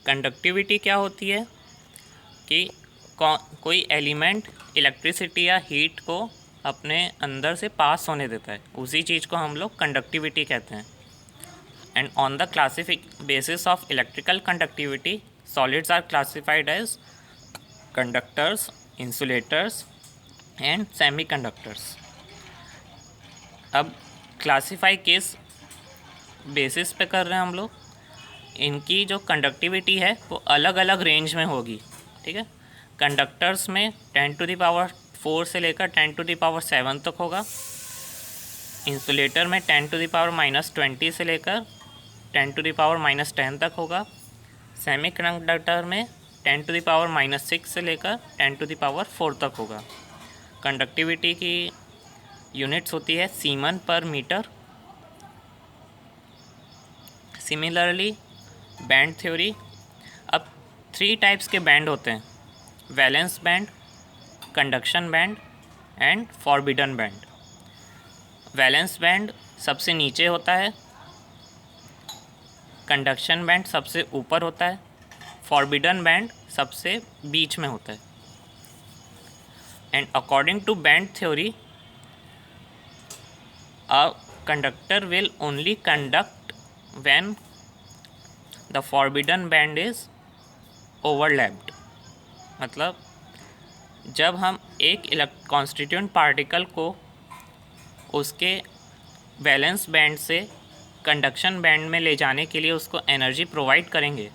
Conductivity क्या होती है कि कोई एलिमेंट इलेक्ट्रिसिटी या हीट को अपने अंदर से पास होने देता है, उसी चीज़ को हम लोग कंडक्टिविटी कहते हैं। And on the classification basis of electrical conductivity solids are classified as conductors, insulators and semiconductors. अब क्लासीफाई किस बेसिस पे कर रहे हैं हम लोग, इनकी जो कंडक्टिविटी है वो अलग अलग रेंज में होगी, ठीक है। कंडक्टर्स में 10⁴ से लेकर 10⁻⁷ तक होगा। इंसुलेटर में 10⁻⁻20 से लेकर 10⁻⁻10 तक होगा। सेमीकंडक्टर में 10⁻⁻6 से लेकर 10⁻⁴ तक होगा। कंडक्टिविटी की यूनिट्स होती है सीमन पर मीटर। सिमिलरली बैंड थ्योरी, अब 3 टाइप्स के बैंड होते हैं, valence band, conduction band and forbidden band. Valence band सबसे नीचे होता है, कंडक्शन बैंड सबसे ऊपर होता है, फॉरबिडन बैंड सबसे बीच में होता है। And according to band theory, a conductor will only conduct when the forbidden band is overlapped. मतलब जब हम एक कॉन्स्टिट्यूएंट पार्टिकल को उसके वैलेंस बैंड से कंडक्शन बैंड में ले जाने के लिए उसको एनर्जी प्रोवाइड करेंगे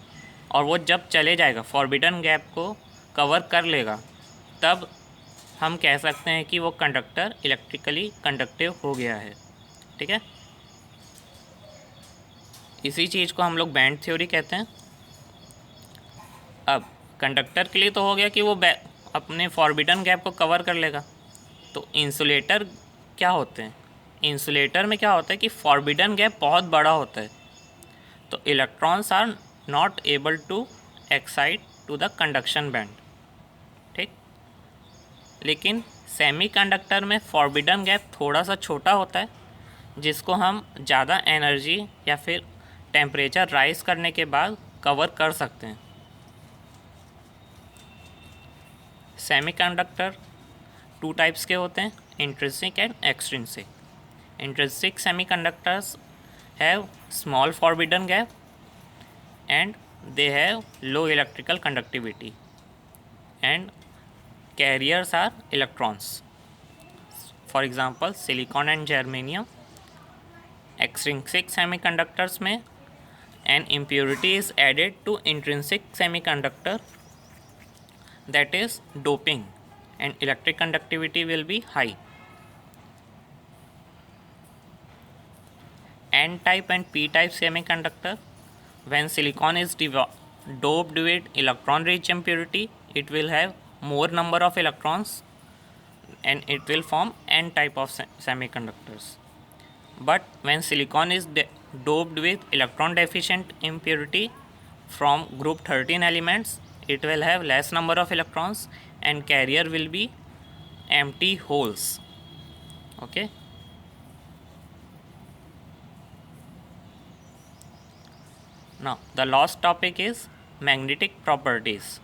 और वो जब चले जाएगा, फॉरबिडन गैप को कवर कर लेगा, तब हम कह सकते हैं कि वो कंडक्टर इलेक्ट्रिकली कंडक्टिव हो गया है, ठीक है। इसी चीज़ को हम लोग बैंड थ्योरी कहते हैं। अब कंडक्टर के लिए तो हो गया कि वो अपने फॉरबिडन गैप को कवर कर लेगा। तो इंसुलेटर क्या होते हैं, इंसुलेटर में क्या होता है कि फॉरबिडन गैप बहुत बड़ा होता है, तो electrons are not able to excite to the conduction band, ठीक। लेकिन सेमीकंडक्टर में फॉरबिडन गैप थोड़ा सा छोटा होता है, जिसको हम ज़्यादा एनर्जी या फिर टेम्परेचर राइज करने के बाद कवर कर सकते हैं। सेमीकंडक्टर 2 टाइप्स के होते हैं, intrinsic and extrinsic. Intrinsic semiconductors have small forbidden gap and they have low electrical conductivity and carriers are electrons, for example silicon and germanium. Extrinsic semiconductors में an impurity is added to intrinsic semiconductor, that is doping, and electric conductivity will be high. N type and P type semiconductor, when silicon is doped with electron rich impurity, it will have more number of electrons and it will form N type of semiconductors. But when silicon is doped with electron deficient impurity from group 13 elements, it will have less number of electrons and carrier will be empty holes, okay. Now the last topic is magnetic properties.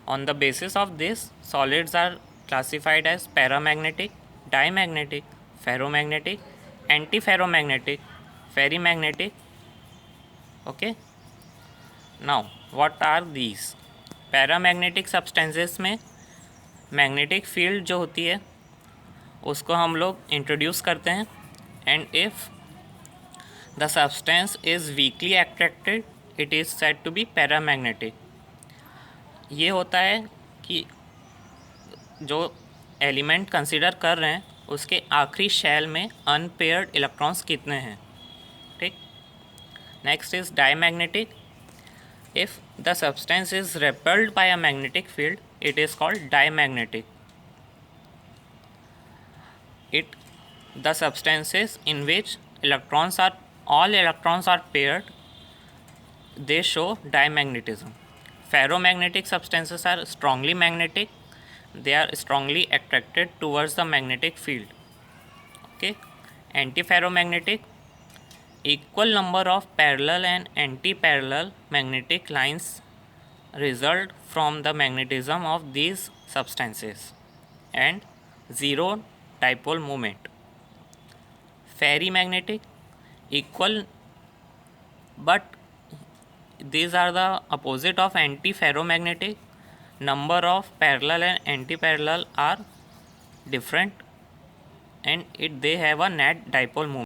On the basis of this, solids are classified as paramagnetic, diamagnetic, ferromagnetic, antiferromagnetic, ferrimagnetic, okay. Now what are these? Paramagnetic substances में magnetic field जो होती है उसको हम लोग introduce करते हैं, and if the substance is weakly attracted it is said to be paramagnetic. ये होता है कि जो एलिमेंट कंसिडर कर रहे हैं उसके आखिरी शेल में अनपेयर्ड इलेक्ट्रॉन्स कितने हैं, ठीक। Next is diamagnetic. If the substance is repelled by a magnetic field, it is called diamagnetic. The substances in which all electrons are paired, they show diamagnetism. Ferromagnetic substances are strongly magnetic, they are strongly attracted towards the magnetic field, okay. Antiferromagnetic, equal number of parallel and anti-parallel magnetic lines result from the magnetism of these substances and zero dipole moment. Ferrimagnetic, equal, but these are the opposite of anti-ferromagnetic. Number of parallel and anti-parallel are different and they have a net dipole moment.